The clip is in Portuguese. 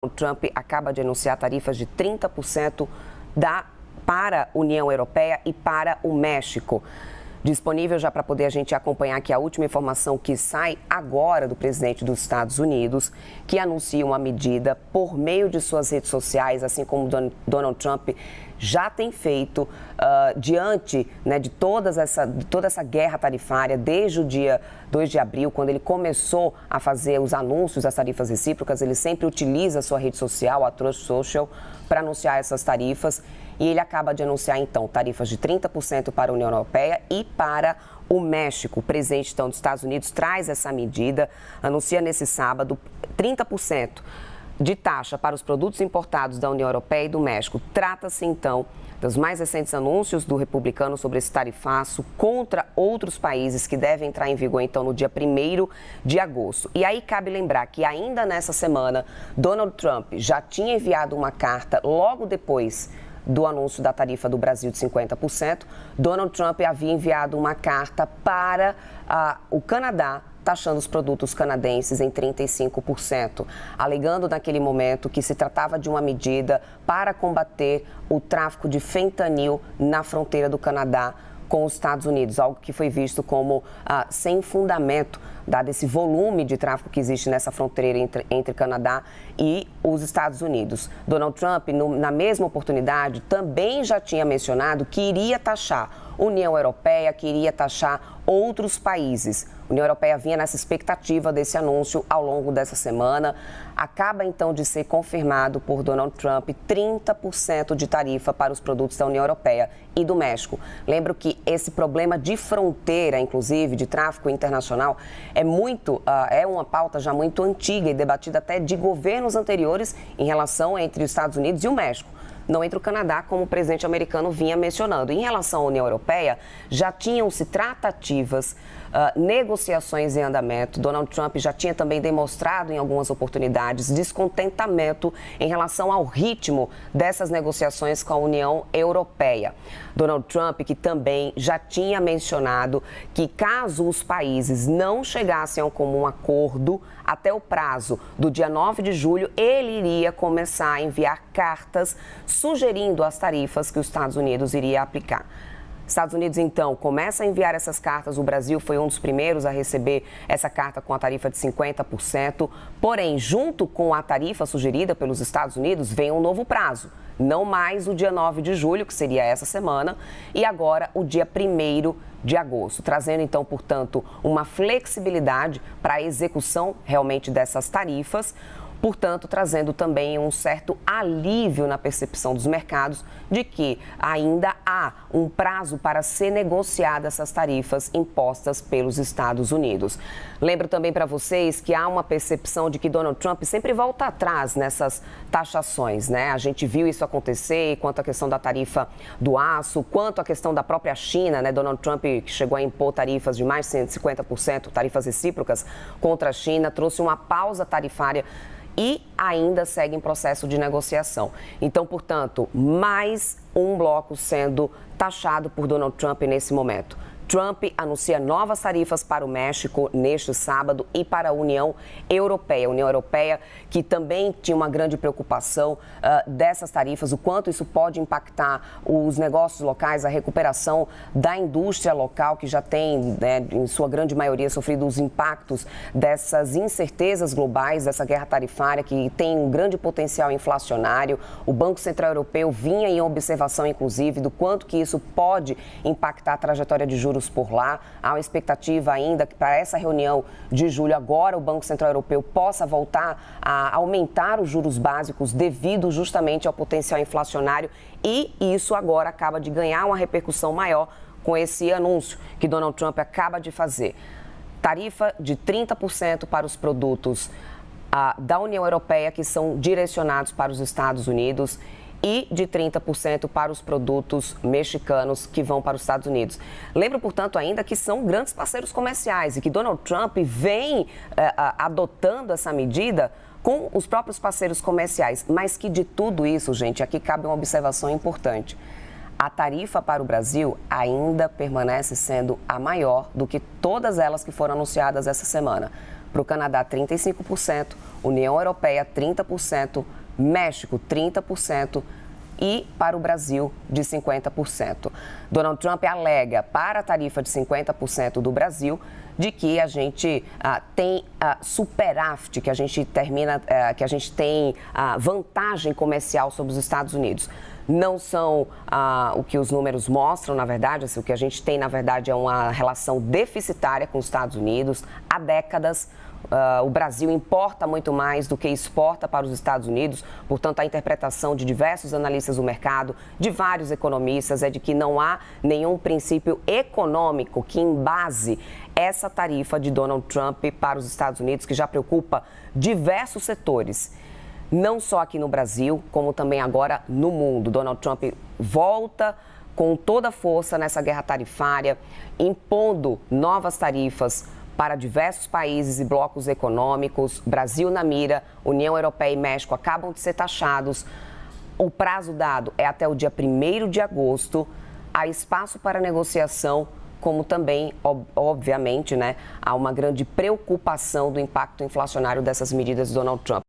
O Trump acaba de anunciar tarifas de 30% para a União Europeia e para o México. Disponível já para poder a gente acompanhar aqui a última informação que sai agora do presidente dos Estados Unidos, que anuncia uma medida por meio de suas redes sociais, assim como Donald Trump já tem feito diante, né, de toda essa guerra tarifária desde o dia 2 de abril, quando ele começou a fazer os anúncios das tarifas recíprocas. Ele sempre utiliza a sua rede social, a Truth Social, para anunciar essas tarifas. E ele acaba de anunciar, então, tarifas de 30% para a União Europeia e para o México. O presidente, então, dos Estados Unidos traz essa medida, anuncia nesse sábado 30% de taxa para os produtos importados da União Europeia e do México. Trata-se, então, dos mais recentes anúncios do republicano sobre esse tarifaço contra outros países que devem entrar em vigor, então, no dia 1º de agosto. E aí cabe lembrar que ainda nessa semana, Donald Trump já tinha enviado uma carta logo depois do anúncio da tarifa do Brasil de 50%, Donald Trump havia enviado uma carta para o Canadá, taxando os produtos canadenses em 35%, alegando naquele momento que se tratava de uma medida para combater o tráfico de fentanil na fronteira do Canadá com os Estados Unidos, algo que foi visto como sem fundamento, dado esse volume de tráfico que existe nessa fronteira entre Canadá e os Estados Unidos. Donald Trump, na mesma oportunidade, também já tinha mencionado que iria taxar União Europeia, que iria taxar outros países. A União Europeia vinha nessa expectativa desse anúncio ao longo dessa semana. Acaba, então, de ser confirmado por Donald Trump 30% de tarifa para os produtos da União Europeia e do México. Lembro que esse problema de fronteira, inclusive, de tráfico internacional, é uma pauta já muito antiga e debatida até de governos anteriores em relação entre os Estados Unidos e o México. Não entre o Canadá, como o presidente americano vinha mencionando. Em relação à União Europeia, já tinham-se tratativas, negociações em andamento. Donald Trump já tinha também demonstrado em algumas oportunidades descontentamento em relação ao ritmo dessas negociações com a União Europeia. Donald Trump, que também já tinha mencionado que caso os países não chegassem a um comum acordo até o prazo do dia 9 de julho, ele iria começar a enviar cartas sugerindo as tarifas que os Estados Unidos iria aplicar. Estados Unidos, então, começa a enviar essas cartas. O Brasil foi um dos primeiros a receber essa carta com a tarifa de 50%. Porém, junto com a tarifa sugerida pelos Estados Unidos, vem um novo prazo. Não mais o dia 9 de julho, que seria essa semana, e agora o dia 1º de agosto, trazendo, então, portanto, uma flexibilidade para a execução realmente dessas tarifas. Portanto, trazendo também um certo alívio na percepção dos mercados de que ainda há um prazo para ser negociada essas tarifas impostas pelos Estados Unidos. Lembro também para vocês que há uma percepção de que Donald Trump sempre volta atrás nessas taxações, né? A gente viu isso acontecer quanto à questão da tarifa do aço, quanto à questão da própria China, né? Donald Trump chegou a impor tarifas de mais de 150%, tarifas recíprocas contra a China, trouxe uma pausa tarifária e ainda segue em processo de negociação. Então, portanto, mais um bloco sendo taxado por Donald Trump nesse momento. Trump anuncia novas tarifas para o México neste sábado e para a União Europeia. A União Europeia que também tinha uma grande preocupação dessas tarifas, o quanto isso pode impactar os negócios locais, a recuperação da indústria local que já tem, né, em sua grande maioria, sofrido os impactos dessas incertezas globais, dessa guerra tarifária que tem um grande potencial inflacionário. O Banco Central Europeu vinha em observação, inclusive, do quanto que isso pode impactar a trajetória de juros por lá. Há uma expectativa ainda que para essa reunião de julho agora o Banco Central Europeu possa voltar a aumentar os juros básicos devido justamente ao potencial inflacionário, e isso agora acaba de ganhar uma repercussão maior com esse anúncio que Donald Trump acaba de fazer. Tarifa de 30% para os produtos da União Europeia que são direcionados para os Estados Unidos e de 30% para os produtos mexicanos que vão para os Estados Unidos. Lembro, portanto, ainda que são grandes parceiros comerciais e que Donald Trump vem adotando essa medida com os próprios parceiros comerciais, mas que de tudo isso, gente, aqui cabe uma observação importante. A tarifa para o Brasil ainda permanece sendo a maior do que todas elas que foram anunciadas essa semana. para o Canadá 35%, União Europeia 30%, México 30%, e para o Brasil de 50%. Donald Trump alega para a tarifa de 50% do Brasil de que a gente tem superávit, que a gente que a gente tem vantagem comercial sobre os Estados Unidos. Não são o que os números mostram, na verdade, assim, o que a gente tem, na verdade, é uma relação deficitária com os Estados Unidos há décadas. O Brasil importa muito mais do que exporta para os Estados Unidos, portanto, a interpretação de diversos analistas do mercado, de vários economistas, é de que não há nenhum princípio econômico que embase essa tarifa de Donald Trump para os Estados Unidos, que já preocupa diversos setores, não só aqui no Brasil, como também agora no mundo. Donald Trump volta com toda a força nessa guerra tarifária, impondo novas tarifas para diversos países e blocos econômicos. Brasil na mira, União Europeia e México acabam de ser taxados. O prazo dado é até o dia 1º de agosto. Há espaço para negociação, como também, obviamente, há uma grande preocupação do impacto inflacionário dessas medidas de Donald Trump.